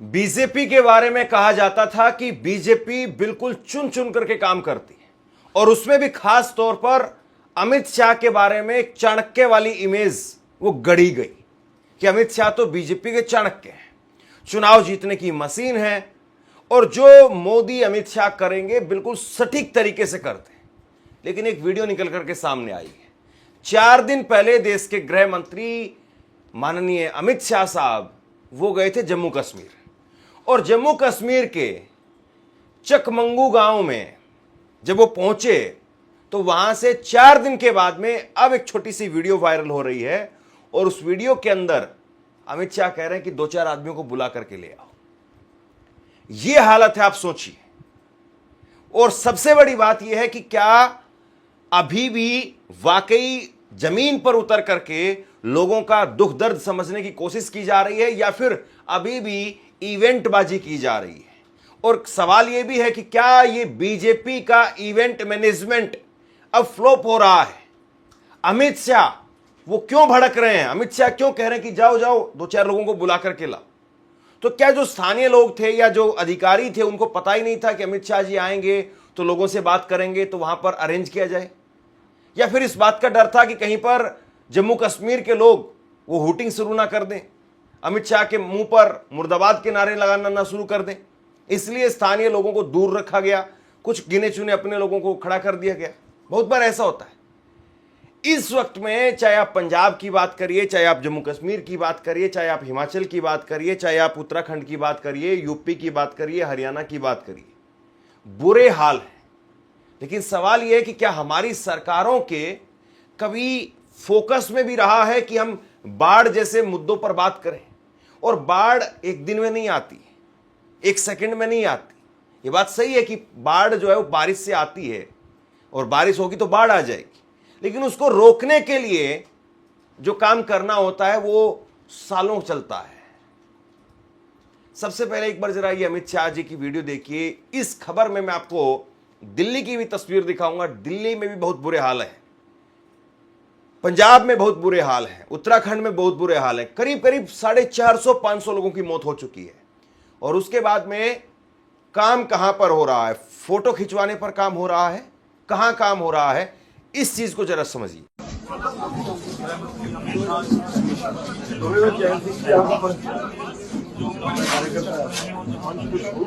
BJP के बारे में कहा जाता था कि बीजेपी बिल्कुल चुन चुन करके काम करती है और उसमें भी खास तौर पर अमित शाह के बारे में एक चाणक्य वाली इमेज वो गढ़ी गई कि अमित शाह तो बीजेपी के चाणक्य हैं, चुनाव जीतने की मशीन है और जो मोदी अमित शाह करेंगे बिल्कुल सटीक तरीके से करते हैं। लेकिन एक वीडियो निकल करके सामने आई है। 4 दिन पहले देश के गृह मंत्री माननीय अमित शाह साहब वो गए थे जम्मू कश्मीर और जम्मू कश्मीर के चकमंगू गांव में जब वो पहुंचे तो वहां से 4 दिन के बाद में अब एक छोटी सी वीडियो वायरल हो रही है और उस वीडियो के अंदर अमित शाह कह रहे हैं कि 2-4 आदमियों को बुला करके ले आओ। ये हालत है, आप सोचिए। और सबसे बड़ी बात यह है कि क्या अभी भी वाकई जमीन पर उतर करके लोगों का दुख दर्द समझने की कोशिश की जा रही है या फिर अभी भी इवेंटबाजी की जा रही है। और सवाल यह भी है कि क्या ये बीजेपी का इवेंट मैनेजमेंट अब फ्लॉप हो रहा है। अमित शाह वो क्यों भड़क रहे हैं, अमित शाह क्यों कह रहे हैं कि जाओ जाओ 2-4 लोगों को बुला करके लाओ। तो क्या जो स्थानीय लोग थे या जो अधिकारी थे उनको पता ही नहीं था कि अमित शाह जी आएंगे तो लोगों से बात करेंगे तो वहां पर अरेंज किया जाए, या फिर इस बात का डर था कि कहीं पर जम्मू कश्मीर के लोग वो हुटिंग शुरू ना कर दें, अमित शाह के मुंह पर मुर्दाबाद के नारे लगाना ना शुरू कर दें, इसलिए स्थानीय लोगों को दूर रखा गया, कुछ गिने चुने अपने लोगों को खड़ा कर दिया गया। बहुत बार ऐसा होता है। इस वक्त में चाहे आप पंजाब की बात करिए, चाहे आप जम्मू कश्मीर की बात करिए, चाहे आप हिमाचल की बात करिए, चाहे आप उत्तराखंड की बात करिए, यूपी की बात करिए, हरियाणा की बात करिए, बुरे हाल है। लेकिन सवाल यह है कि क्या हमारी सरकारों के कभी फोकस में भी रहा है कि हम बाढ़ जैसे मुद्दों पर बात करें। और बाढ़ एक दिन में नहीं आती, एक सेकंड में नहीं आती। ये बात सही है कि बाढ़ जो है वो बारिश से आती है और बारिश होगी तो बाढ़ आ जाएगी, लेकिन उसको रोकने के लिए जो काम करना होता है वो सालों चलता है। सबसे पहले एक बार जरा ये अमित शाह जी की वीडियो देखिए। इस खबर में मैं आपको दिल्ली की भी तस्वीर दिखाऊंगा। दिल्ली में भी बहुत बुरे हाल है, पंजाब में बहुत बुरे हाल है, उत्तराखंड में बहुत बुरे हाल है। करीब करीब 450-500 लोगों की मौत हो चुकी है। और उसके बाद में काम कहां पर हो रहा है, फोटो खिंचवाने पर काम हो रहा है, कहां काम हो रहा है, इस चीज को जरा समझिए।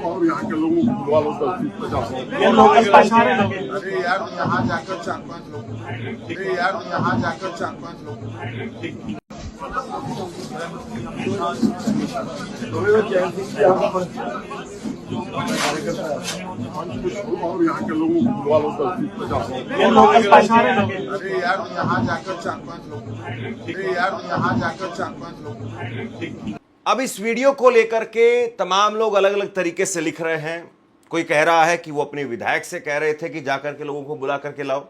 और यहाँ के लोगों को बुलवा लो 10-20-50। अरे यार यहाँ जाकर 4-5 लोग, अरे यार यहाँ जाकर 4-5 लोग। और यहाँ के लोगों को बुलवा लो 10-20-50। अरे यार यहाँ जाकर 4-5 लोग, अरे यार यहाँ जाकर 4-5 लोग। अब इस वीडियो को लेकर के तमाम लोग अलग अलग तरीके से लिख रहे हैं। कोई कह रहा है कि वो अपने विधायक से कह रहे थे कि जाकर के लोगों को बुला करके लाओ।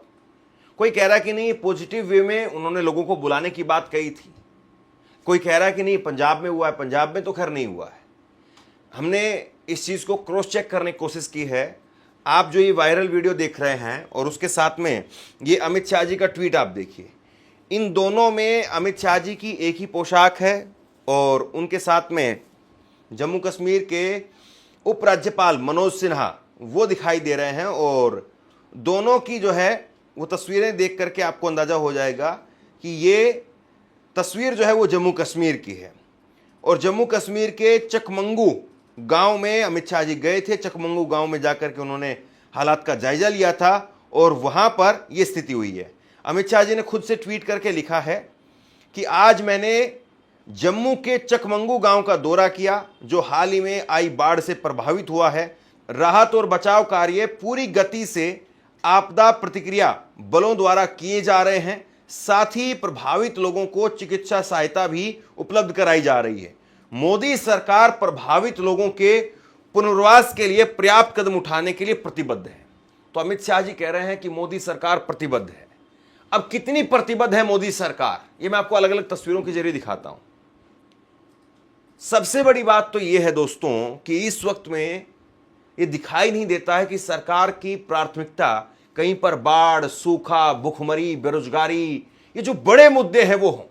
कोई कह रहा है कि नहीं, पॉजिटिव वे में उन्होंने लोगों को बुलाने की बात कही थी। कोई कह रहा है कि नहीं पंजाब में हुआ है, पंजाब में तो खैर नहीं हुआ है। हमने इस चीज़ को क्रॉस चेक करने की कोशिश की है। आप जो ये वायरल वीडियो देख रहे हैं और उसके साथ में ये अमित शाह जी का ट्वीट आप देखिए। इन दोनों में अमित शाह जी की एक ही पोशाक है और उनके साथ में जम्मू कश्मीर के उपराज्यपाल मनोज सिन्हा वो दिखाई दे रहे हैं। और दोनों की जो है वो तस्वीरें देख करके आपको अंदाज़ा हो जाएगा कि ये तस्वीर जो है वो जम्मू कश्मीर की है। और जम्मू कश्मीर के चकमंगू गांव में अमित शाह जी गए थे। चकमंगू गांव में जाकर के उन्होंने हालात का जायजा लिया था और वहां पर यह स्थिति हुई है। अमित शाह जी ने खुद से ट्वीट करके लिखा है कि आज मैंने जम्मू के चकमंगू गांव का दौरा किया जो हाल ही में आई बाढ़ से प्रभावित हुआ है। राहत और बचाव कार्य पूरी गति से आपदा प्रतिक्रिया बलों द्वारा किए जा रहे हैं। साथ ही प्रभावित लोगों को चिकित्सा सहायता भी उपलब्ध कराई जा रही है। मोदी सरकार प्रभावित लोगों के पुनर्वास के लिए पर्याप्त कदम उठाने के लिए प्रतिबद्ध है। तो अमित शाह जी कह रहे हैं कि मोदी सरकार प्रतिबद्ध है। अब कितनी प्रतिबद्ध है मोदी सरकार, ये मैं आपको अलग अलग तस्वीरों के जरिए दिखाता हूं। सबसे बड़ी बात तो यह है दोस्तों कि इस वक्त में यह दिखाई नहीं देता है कि सरकार की प्राथमिकता कहीं पर बाढ़, सूखा, भुखमरी, बेरोजगारी, ये जो बड़े मुद्दे हैं वो हों।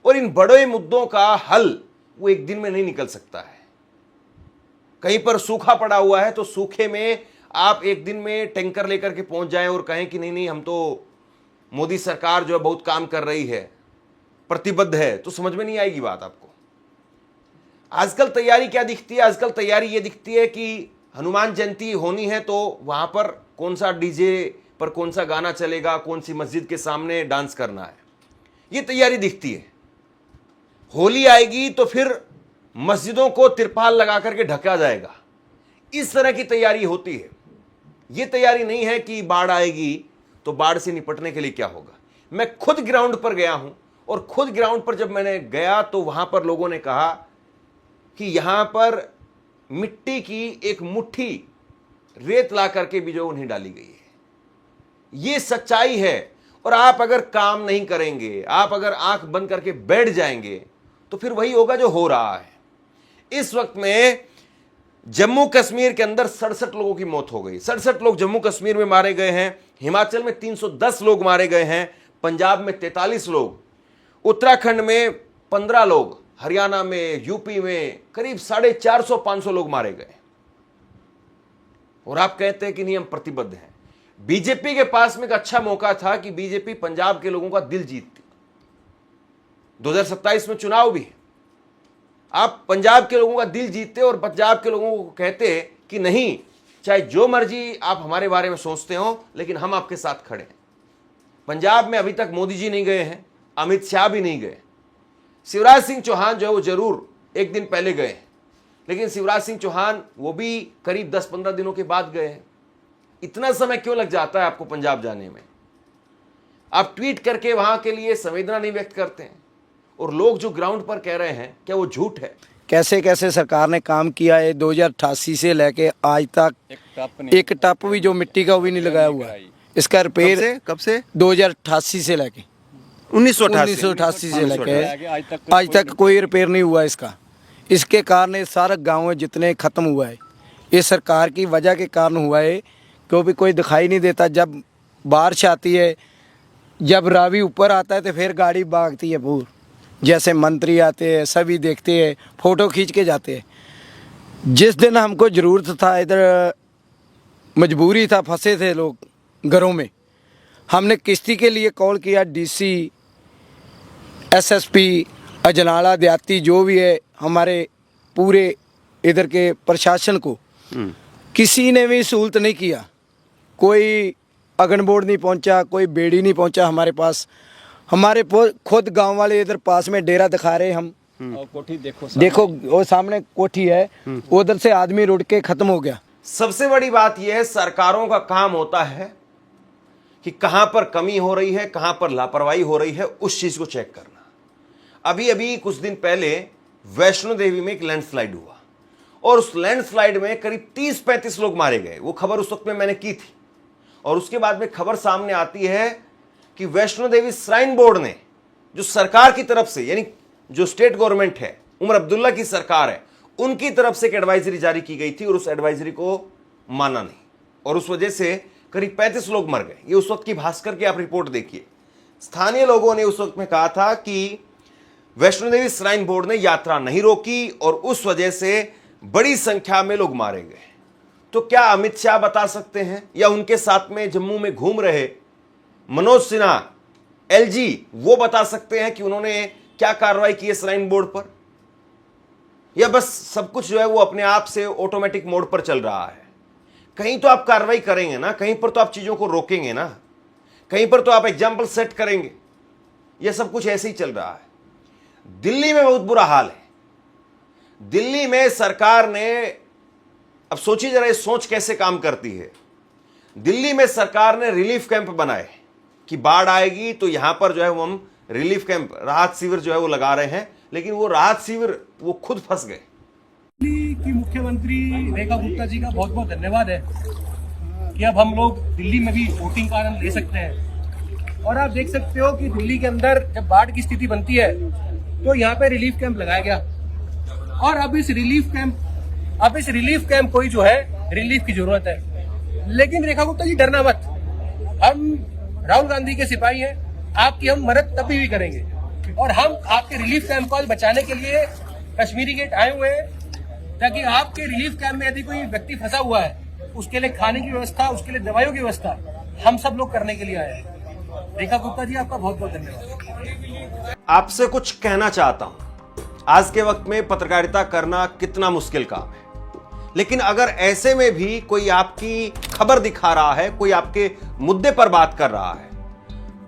और इन बड़े मुद्दों का हल वो एक दिन में नहीं निकल सकता है। कहीं पर सूखा पड़ा हुआ है तो सूखे में आप एक दिन में टैंकर लेकर के पहुंच जाएं और कहें कि नहीं नहीं हम तो मोदी सरकार जो है बहुत काम कर रही है, प्रतिबद्ध है, तो समझ में नहीं आएगी बात आपको। आजकल तैयारी क्या दिखती है? आजकल तैयारी ये दिखती है कि हनुमान जयंती होनी है तो वहां पर कौन सा डीजे पर कौन सा गाना चलेगा, कौन सी मस्जिद के सामने डांस करना है, ये तैयारी दिखती है। होली आएगी तो फिर मस्जिदों को तिरपाल लगा करके ढका जाएगा, इस तरह की तैयारी होती है। ये तैयारी नहीं है कि बाढ़ आएगी तो बाढ़ से निपटने के लिए क्या होगा। मैं खुद ग्राउंड पर गया हूं और खुद ग्राउंड पर जब मैंने गया तो वहां पर लोगों ने कहा कि यहां पर मिट्टी की एक मुट्ठी रेत ला करके भी जो नहीं डाली गई है। ये सच्चाई है। और आप अगर काम नहीं करेंगे, आप अगर आंख बंद करके बैठ जाएंगे तो फिर वही होगा जो हो रहा है। इस वक्त में जम्मू कश्मीर के अंदर 67 लोगों की मौत हो गई। 67 लोग जम्मू कश्मीर में मारे गए हैं, हिमाचल में 310 लोग मारे गए हैं, पंजाब में 43 लोग, उत्तराखंड में 15 लोग, हरियाणा में, यूपी में करीब 450-500 लोग मारे गए। और आप कहते हैं कि नहीं हम प्रतिबद्ध हैं। बीजेपी के पास में एक अच्छा मौका था कि बीजेपी पंजाब के लोगों का दिल जीतती। 2027 में चुनाव भी है, आप पंजाब के लोगों का दिल जीतते और पंजाब के लोगों को कहते कि नहीं, चाहे जो मर्जी आप हमारे बारे में सोचते हो लेकिन हम आपके साथ खड़े हैं। पंजाब में अभी तक मोदी जी नहीं गए हैं, अमित शाह भी नहीं गए। शिवराज सिंह चौहान जो है वो जरूर एक दिन पहले गए, लेकिन शिवराज सिंह चौहान वो भी करीब 10-15 दिनों के बाद गए हैं। इतना समय क्यों लग जाता है आपको पंजाब जाने में? आप ट्वीट करके वहां के लिए संवेदना नहीं व्यक्त करते हैं। और लोग जो ग्राउंड पर कह रहे हैं क्या वो झूठ है? कैसे कैसे सरकार ने काम किया है 2088 से लेके आज तक एक टप भी जो मिट्टी का वो भी नहीं लगाया हुआ है। इसका रिपेयर कब से 2088 से लेके 1988 से लेके आज तक कोई रिपेयर नहीं हुआ इसका। इसके कारण ये सारा गाँव जितने ख़त्म हुआ है ये सरकार की वजह के कारण हुआ है, क्योंकि कोई दिखाई नहीं देता। जब बारिश आती है, जब रावी ऊपर आता है तो फिर गाड़ी भागती है पूर, जैसे मंत्री आते हैं सभी देखते हैं, फ़ोटो खींच के जाते हैं। जिस दिन हमको ज़रूरत था, इधर मजबूरी था, फंसे थे लोग घरों में, हमने किश्ती के लिए कॉल किया। डीसी, एसएसपी, अजनाला देहाती जो भी है हमारे पूरे इधर के प्रशासन को, किसी ने भी सहूलत नहीं किया। कोई अगन बोर्ड नहीं पहुंचा, कोई बेड़ी नहीं पहुंचा हमारे पास। हमारे खुद गांव वाले इधर पास में डेरा दिखा रहे हम, कोठी देखो वो सामने कोठी है, उधर से आदमी रुड़ के खत्म हो गया। सबसे बड़ी बात यह है, सरकारों का काम होता है कि कहां पर कमी हो रही है, कहां पर लापरवाही हो रही है, उस चीज को चेक करना। अभी अभी कुछ दिन पहले वैष्णो देवी में एक लैंडस्लाइड हुआ और उस लैंडस्लाइड में करीब 30-35 लोग मारे गए। वो खबर उस वक्त में मैंने की थी और उसके बाद में खबर सामने आती है कि वैष्णो देवी श्राइन बोर्ड ने, जो सरकार की तरफ से, यानी जो स्टेट गवर्नमेंट है, उमर अब्दुल्ला की सरकार है, उनकी तरफ से एक एडवाइजरी जारी की गई थी और उस एडवाइजरी को माना नहीं और उस वजह से करीब 35 लोग मर गए। ये उस वक्त की भास्कर की आप रिपोर्ट देखिए। स्थानीय लोगों ने उस वक्त में कहा था कि वैष्णो देवी श्राइन बोर्ड ने यात्रा नहीं रोकी और उस वजह से बड़ी संख्या में लोग मारे गए। तो क्या अमित शाह बता सकते हैं या उनके साथ में जम्मू में घूम रहे मनोज सिन्हा, एलजी, वो बता सकते हैं कि उन्होंने क्या कार्रवाई की है श्राइन बोर्ड पर? या बस सब कुछ जो है वो अपने आप से ऑटोमेटिक मोड पर चल रहा है? कहीं तो आप कार्रवाई करेंगे ना, कहीं पर तो आप चीजों को रोकेंगे ना, कहीं पर तो आप एग्जाम्पल सेट करेंगे। यह सब कुछ ऐसे ही चल रहा है। दिल्ली में बहुत बुरा हाल है। दिल्ली में सरकार ने, अब सोचिए जरा ये सोच कैसे काम करती है। दिल्ली में सरकार ने रिलीफ कैंप बनाए कि बाढ़ आएगी तो यहां पर जो है वो हम रिलीफ कैंप, राहत शिविर जो है वो लगा रहे हैं, लेकिन वो राहत शिविर वो खुद फंस गए। दिल्ली की मुख्यमंत्री रेखा गुप्ता जी का बहुत बहुत धन्यवाद है कि अब हम लोग दिल्ली में भी वोटिंग का आनंद ले सकते हैं। और आप देख सकते हो कि दिल्ली के अंदर जब बाढ़ की स्थिति बनती है तो यहाँ पे रिलीफ कैंप लगाया गया और अब इस रिलीफ कैंप को ही जो है रिलीफ की जरूरत है। लेकिन रेखा गुप्ता जी डरना मत, हम राहुल गांधी के सिपाही हैं, आपकी हम मदद तभी भी करेंगे और हम आपके रिलीफ कैंप को बचाने के लिए कश्मीरी गेट आए हुए हैं ताकि आपके रिलीफ कैंप में यदि कोई व्यक्ति फंसा हुआ है, उसके लिए खाने की व्यवस्था, उसके लिए दवाइयों की व्यवस्था हम सब लोग करने के लिए आए हैं। रेखा गुप्ता जी, आपका बहुत बहुत धन्यवाद। आपसे कुछ कहना चाहता हूं। आज के वक्त में पत्रकारिता करना कितना मुश्किल काम है, लेकिन अगर ऐसे में भी कोई आपकी खबर दिखा रहा है, कोई आपके मुद्दे पर बात कर रहा है,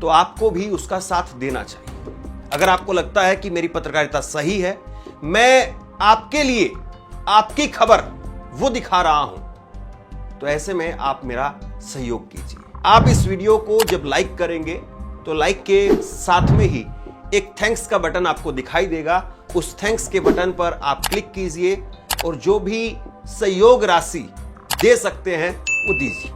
तो आपको भी उसका साथ देना चाहिए। अगर आपको लगता है कि मेरी पत्रकारिता सही है, मैं आपके लिए आपकी खबर वो दिखा रहा हूं, तो ऐसे में आप मेरा सहयोग कीजिए। आप इस वीडियो को जब लाइक करेंगे तो लाइक के साथ में ही एक थैंक्स का बटन आपको दिखाई देगा। उस थैंक्स के बटन पर आप क्लिक कीजिए और जो भी सहयोग राशि दे सकते हैं वो दीजिए।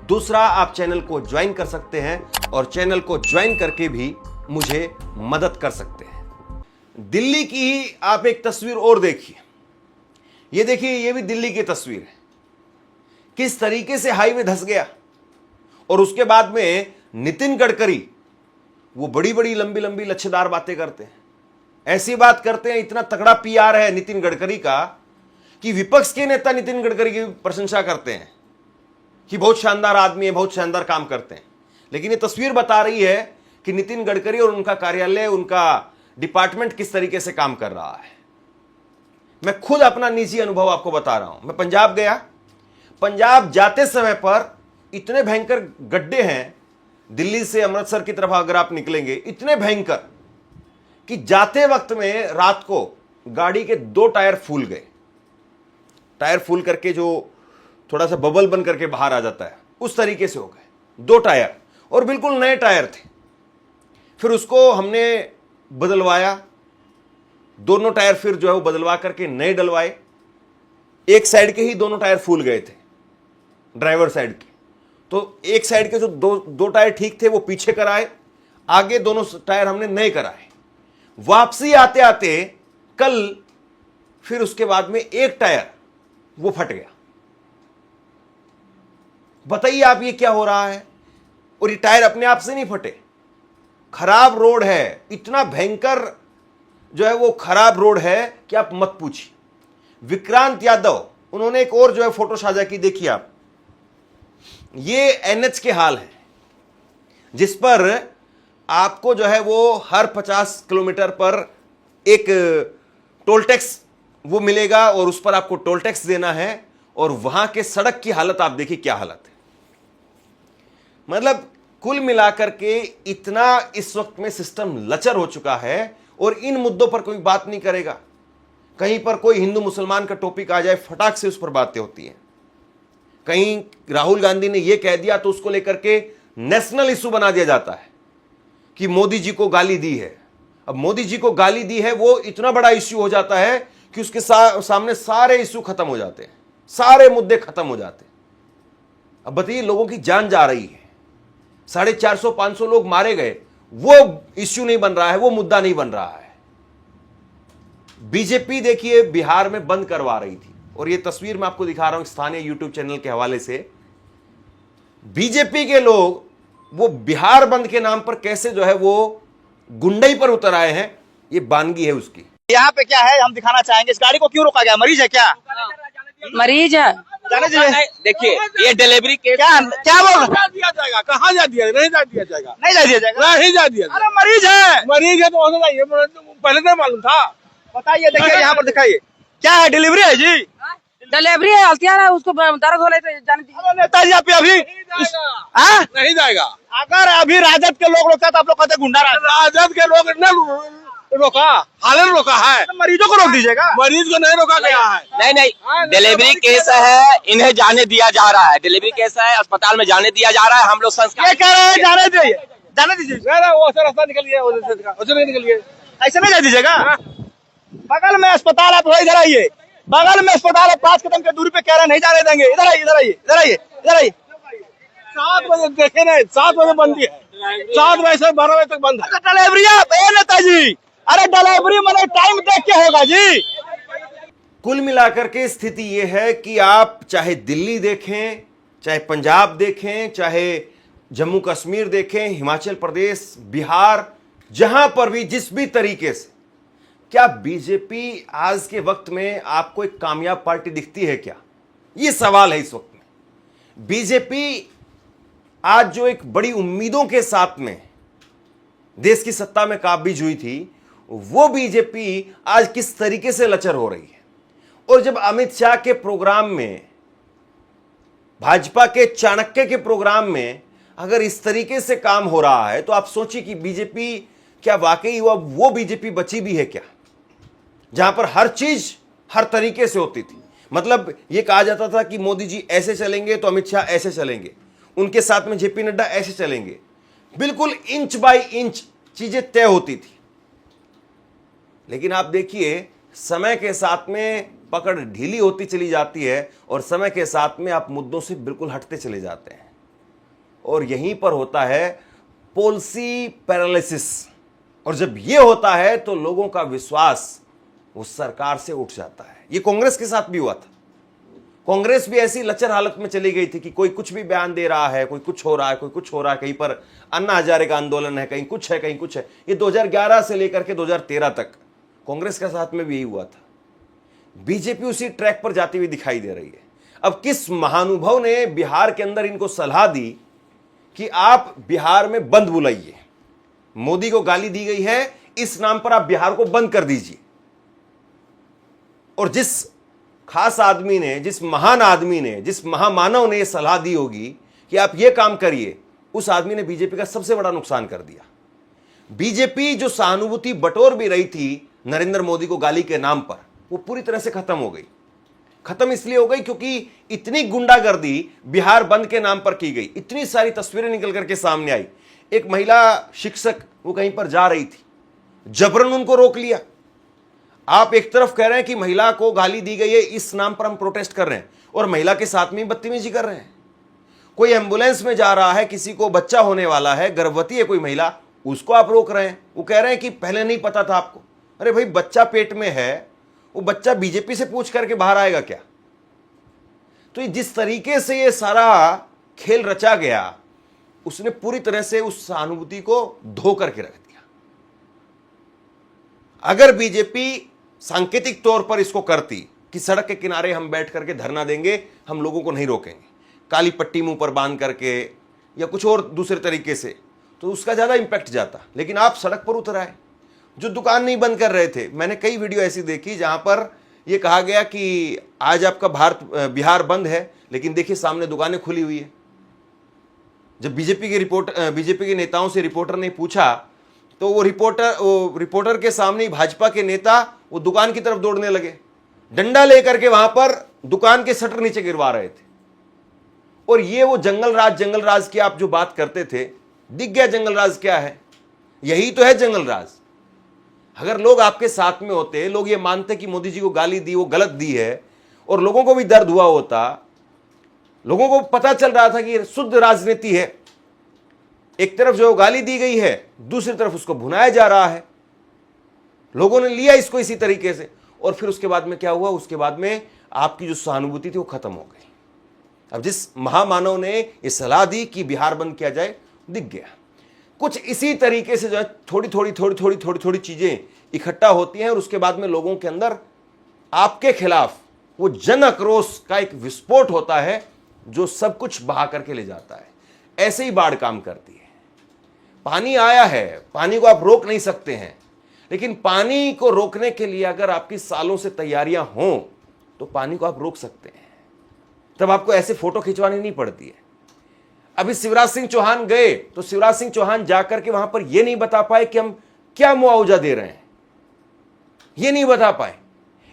दूसरा, आप चैनल को ज्वाइन कर सकते हैं और चैनल को ज्वाइन करके भी मुझे मदद कर सकते हैं। दिल्ली की ही आप एक तस्वीर और देखिए। ये देखिए, ये भी दिल्ली की तस्वीर है। किस तरीके से हाईवे धंस गया। और उसके बाद में नितिन गडकरी वो बड़ी बड़ी लंबी लंबी लच्छेदार बातें करते हैं, ऐसी बात करते हैं, इतना तगड़ा पीआर है नितिन गडकरी का कि विपक्ष के नेता नितिन गडकरी की प्रशंसा करते हैं कि बहुत शानदार आदमी है, बहुत शानदार काम करते हैं। लेकिन ये तस्वीर बता रही है कि नितिन गडकरी और उनका कार्यालय, उनका डिपार्टमेंट किस तरीके से काम कर रहा है। मैं खुद अपना निजी अनुभव आपको बता रहा हूं। मैं पंजाब गया। पंजाब जाते समय पर इतने भयंकर गड्ढे हैं, दिल्ली से अमृतसर की तरफ अगर आप निकलेंगे, इतने भयंकर कि जाते वक्त में रात को गाड़ी के 2 टायर फूल गए। टायर फूल करके जो थोड़ा सा बबल बन करके बाहर आ जाता है, उस तरीके से हो गए 2 टायर, और बिल्कुल नए टायर थे। फिर उसको हमने बदलवाया, दोनों टायर फिर जो है वो बदलवा करके नए डलवाए। एक साइड के ही दोनों टायर फूल गए थे, ड्राइवर साइड के, तो एक साइड के जो दो टायर ठीक थे वो पीछे कराए, आगे दोनों टायर हमने नए कराए। वापसी आते आते कल फिर उसके बाद में एक टायर वो फट गया। बताइए आप ये क्या हो रहा है। और ये टायर अपने आप से नहीं फटे, खराब रोड है, इतना भयंकर जो है वो खराब रोड है कि आप मत पूछिए। विक्रांत यादव, उन्होंने एक और जो है फोटो साझा की, देखिए आप, ये एनएच के हाल है जिस पर आपको जो है वो हर 50 किलोमीटर पर एक टोल टैक्स वो मिलेगा और उस पर आपको टोल टैक्स देना है। और वहां के सड़क की हालत आप देखिए क्या हालत है। मतलब कुल मिलाकर के इतना इस वक्त में सिस्टम लचर हो चुका है और इन मुद्दों पर कोई बात नहीं करेगा। कहीं पर कोई हिंदू मुसलमान का टॉपिक आ जाए, फटाक से उस पर बातें होती हैं। कहीं राहुल गांधी ने यह कह दिया तो उसको लेकर के नेशनल इशू बना दिया जाता है कि मोदी जी को गाली दी है। अब मोदी जी को गाली दी है वो इतना बड़ा इश्यू हो जाता है कि उसके सामने सारे इश्यू खत्म हो जाते हैं, सारे मुद्दे खत्म हो जाते हैं। अब बताइए, लोगों की जान जा रही है, 450-500 लोग मारे गए, वो इश्यू नहीं बन रहा है, वो मुद्दा नहीं बन रहा है। बीजेपी देखिए बिहार में बंद करवा रही थी, और ये तस्वीर मैं आपको दिखा रहा हूं स्थानीय यूट्यूब चैनल के हवाले से। बीजेपी के लोग वो बिहार बंद के नाम पर कैसे जो है वो गुंडई पर उतर आए हैं, ये बानगी है उसकी। यहाँ पे क्या है हम दिखाना चाहेंगे। इस गाड़ी को क्यों रोका गया? मरीज है क्या? मरीज है। जाने दीजिए। देखिए ये डिलीवरी केस क्या बोल रहा दिया जाएगा, कहाँ जा दिया, नहीं जा दिया जाएगा, नहीं जा दिया जाएगा। नहीं जा दिया। अरे मरीज है, मरीज है तो होना चाहिए, पहले नहीं मालूम था। बताइए, देखिए यहाँ पर दिखाइए क्या है। डिलीवरी है जी, डिलीवरी है, हल्तियार है, उसको दर्द हो रही है, जाने दीजिए। नेताजी आप अभी नहीं जाएगा। अगर अभी राजद के लोग रोकते तो आप लोग कहते गुंडा राज। राजद के लोग ने रोका, हालन रोका है, मरीजों को रोक दीजिएगा। मरीज को नहीं रोका गया है। नहीं डिलीवरी केस है, इन्हें जाने दिया जा रहा है। डिलीवरी केस है, अस्पताल में जाने दिया जा रहा है। हम लोग संस्कार ये कह रहे हैं जाने दीजिए, जाने दीजिए। वो रास्ता निकलिए, उसे निकलिए, ऐसे नहीं जा दीजिएगा। बगल में अस्पताल, आप इधर आइए, बगल में अस्पताल है, 5 कदम की दूरी पे कह रहे हैं नहीं जाने देंगे। इधर आइए, इधर आइए, इधर आइए, इधर आइए। 7 बजे देखे नहीं, 7 बजे बंद है, 7 बजे से 12 बजे तक बंद है। डिलीवरी नेताजी, अरे डिलीवरी मैंने टाइम देख के होगा जी। कुल मिलाकर के स्थिति यह है कि आप चाहे दिल्ली देखें, चाहे पंजाब देखें, चाहे जम्मू कश्मीर देखें, हिमाचल प्रदेश, बिहार, जहां पर भी जिस भी तरीके से क्या बीजेपी आज के वक्त में आपको एक कामयाब पार्टी दिखती है क्या? यह सवाल है इस वक्त में। बीजेपी आज जो एक बड़ी उम्मीदों के साथ में देश की सत्ता में काबिज हुई थी, वो बीजेपी आज किस तरीके से लचर हो रही है। और जब अमित शाह के प्रोग्राम में, भाजपा के चाणक्य के प्रोग्राम में अगर इस तरीके से काम हो रहा है, तो आप सोचिए कि बीजेपी क्या वाकई वो बीजेपी बची भी है क्या, जहां पर हर चीज हर तरीके से होती थी। मतलब यह कहा जाता था कि मोदी जी ऐसे चलेंगे तो अमित शाह ऐसे चलेंगे, उनके साथ में जेपी नड्डा ऐसे चलेंगे, बिल्कुल इंच बाय इंच चीजें तय होती थी। लेकिन आप देखिए, समय के साथ में पकड़ ढीली होती चली जाती है और समय के साथ में आप मुद्दों से बिल्कुल हटते चले जाते हैं, और यहीं पर होता है पॉलिसी पैरालिसिस। और जब यह होता है तो लोगों का विश्वास उस सरकार से उठ जाता है। यह कांग्रेस के साथ भी हुआ था। कांग्रेस भी ऐसी लचर हालत में चली गई थी कि कोई कुछ भी बयान दे रहा है, कोई कुछ हो रहा है, कोई कुछ हो रहा है, कहीं पर अन्ना हजारे का आंदोलन है, कहीं कुछ है, कहीं कुछ है। ये 2011 से लेकर के 2013 तक कांग्रेस के साथ में भी यही हुआ था। बीजेपी उसी ट्रैक पर जाती हुई दिखाई दे रही है। अब किस महानुभव ने बिहार के अंदर इनको सलाह दी कि आप बिहार में बंद बुलाइए, मोदी को गाली दी गई है, इस नाम पर आप बिहार को बंद कर दीजिए। और जिस खास आदमी ने, जिस महान आदमी ने, जिस महामानव ने यह सलाह दी होगी कि आप यह काम करिए, उस आदमी ने बीजेपी का सबसे बड़ा नुकसान कर दिया। बीजेपी जो सहानुभूति बटोर भी रही थी नरेंद्र मोदी को गाली के नाम पर, वो पूरी तरह से खत्म हो गई। खत्म इसलिए हो गई क्योंकि इतनी गुंडागर्दी बिहार बंद के नाम पर की गई, इतनी सारी तस्वीरें निकल करके सामने आई। एक महिला शिक्षक वो कहीं पर जा रही थी, जबरन उनको रोक लिया। आप एक तरफ कह रहे हैं कि महिला को गाली दी गई है, इस नाम पर हम प्रोटेस्ट कर रहे हैं, और महिला के साथ में बदतमीजी कर रहे हैं। कोई एम्बुलेंस में जा रहा है, किसी को बच्चा होने वाला है, गर्भवती है कोई महिला, उसको आप रोक रहे हैं। वो कह रहे हैं कि पहले नहीं पता था आपको। अरे भाई, बच्चा पेट में है, वो बच्चा बीजेपी से पूछ करके बाहर आएगा क्या? तो जिस तरीके से ये सारा खेल रचा गया, उसने पूरी तरह से उस सहानुभूति को धो करके रख दिया। अगर बीजेपी सांकेतिक तौर पर इसको करती कि सड़क के किनारे हम बैठ करके धरना देंगे, हम लोगों को नहीं रोकेंगे, काली पट्टी मुंह पर बांध करके या कुछ और दूसरे तरीके से, तो उसका ज्यादा इंपैक्ट जाता। लेकिन आप सड़क पर उतर आए, जो दुकान नहीं बंद कर रहे थे। मैंने कई वीडियो ऐसी देखी जहां पर यह कहा गया कि आज आपका बिहार बंद है, लेकिन देखिए सामने दुकानें खुली हुई है। जब बीजेपी के नेताओं से रिपोर्टर ने पूछा, तो वो रिपोर्टर के सामने ही भाजपा के नेता वो दुकान की तरफ दौड़ने लगे, डंडा लेकर के वहां पर दुकान के शटर नीचे गिरवा रहे थे। और ये वो जंगल राज की आप जो बात करते थे, दिख गया जंगल राज क्या है। यही तो है जंगल राज। अगर लोग आपके साथ में होते, लोग ये मानते कि मोदी जी को गाली दी वो गलत दी है, और लोगों को भी दर्द हुआ होता, लोगों को पता चल रहा था कि ये शुद्ध राजनीति है, एक तरफ जो गाली दी गई है, दूसरी तरफ उसको भुनाया जा रहा है, लोगों ने लिया इसको इसी तरीके से, और फिर उसके बाद में क्या हुआ? उसके बाद में आपकी जो सहानुभूति थी वो खत्म हो गई। अब जिस महामानव ने ये सलाह दी कि बिहार बंद किया जाए, दिख गया। कुछ इसी तरीके से जो है थोड़ी चीजें इकट्ठा होती हैं, और उसके बाद में लोगों के अंदर आपके खिलाफ वो जन आक्रोश का एक विस्फोट होता है, जो सब कुछ बहा करके ले जाता है। ऐसे ही बाढ़ काम करती है। पानी आया है, पानी को आप रोक नहीं सकते हैं, लेकिन पानी को रोकने के लिए अगर आपकी सालों से तैयारियां हों, तो पानी को आप रोक सकते हैं। तब आपको ऐसे फोटो खिंचवानी नहीं पड़ती है। अभी शिवराज सिंह चौहान गए, तो शिवराज सिंह चौहान जाकर के वहां पर यह नहीं बता पाए कि हम क्या मुआवजा दे रहे हैं, यह नहीं बता पाए।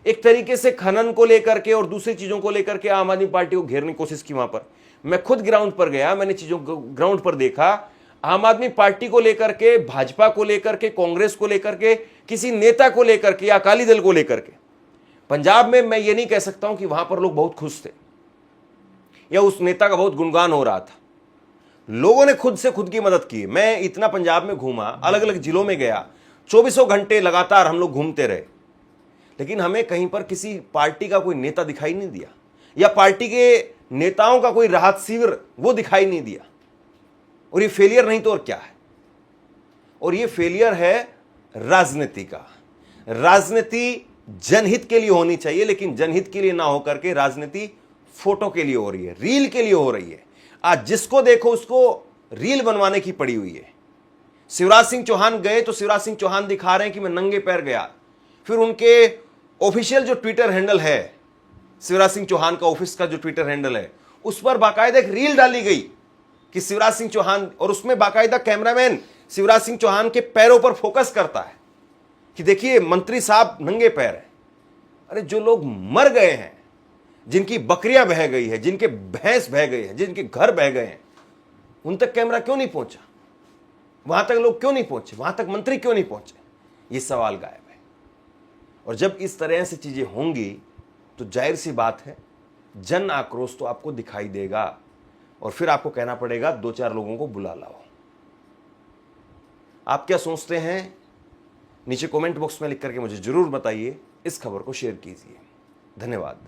एक तरीके से खनन को लेकर के और दूसरी चीजों को लेकर के आम आदमी पार्टी को घेरने की कोशिश की। वहां पर मैं खुद ग्राउंड पर गया, मैंने चीजों को ग्राउंड पर देखा। आम आदमी पार्टी को लेकर के, भाजपा को लेकर के, कांग्रेस को लेकर के, किसी नेता को लेकर के या अकाली दल को लेकर के, पंजाब में मैं ये नहीं कह सकता हूं कि वहां पर लोग बहुत खुश थे या उस नेता का बहुत गुणगान हो रहा था। लोगों ने खुद से खुद की मदद की। मैं इतना पंजाब में घूमा, अलग अलग जिलों में गया, 24 घंटे लगातार हम लोग घूमते रहे, लेकिन हमें कहीं पर किसी पार्टी का कोई नेता दिखाई नहीं दिया, या पार्टी के नेताओं का कोई राहत शिविर वो दिखाई नहीं दिया। और ये फेलियर नहीं तो और क्या है? और ये फेलियर है राजनीति का। राजनीति जनहित के लिए होनी चाहिए, लेकिन जनहित के लिए ना होकर के राजनीति फोटो के लिए हो रही है, रील के लिए हो रही है। आज जिसको देखो उसको रील बनवाने की पड़ी हुई है। शिवराज सिंह चौहान गए तो शिवराज सिंह चौहान दिखा रहे हैं कि मैं नंगे पैर गया। फिर उनके ऑफिशियल जो ट्विटर हैंडल है, शिवराज सिंह चौहान का ऑफिस का जो ट्विटर हैंडल है, उस पर बाकायदा एक रील डाली गई कि शिवराज सिंह चौहान, और उसमें बाकायदा कैमरामैन शिवराज सिंह चौहान के पैरों पर फोकस करता है कि देखिए मंत्री साहब नंगे पैर हैं। अरे जो लोग मर गए हैं, जिनकी बकरियां बह गई है, जिनके भैंस बह गए हैं, जिनके घर बह गए हैं, उन तक कैमरा क्यों नहीं पहुंचा? वहां तक लोग क्यों नहीं पहुंचे? वहां तक मंत्री क्यों नहीं पहुंचे? ये सवाल गायब है। और जब इस तरह से चीजें होंगी तो जाहिर सी बात है जन आक्रोश तो आपको दिखाई देगा, और फिर आपको कहना पड़ेगा 2-4 लोगों को बुला लाओ। आप क्या सोचते हैं? नीचे कमेंट बॉक्स में लिख करके मुझे जरूर बताइए। इस खबर को शेयर कीजिए। धन्यवाद।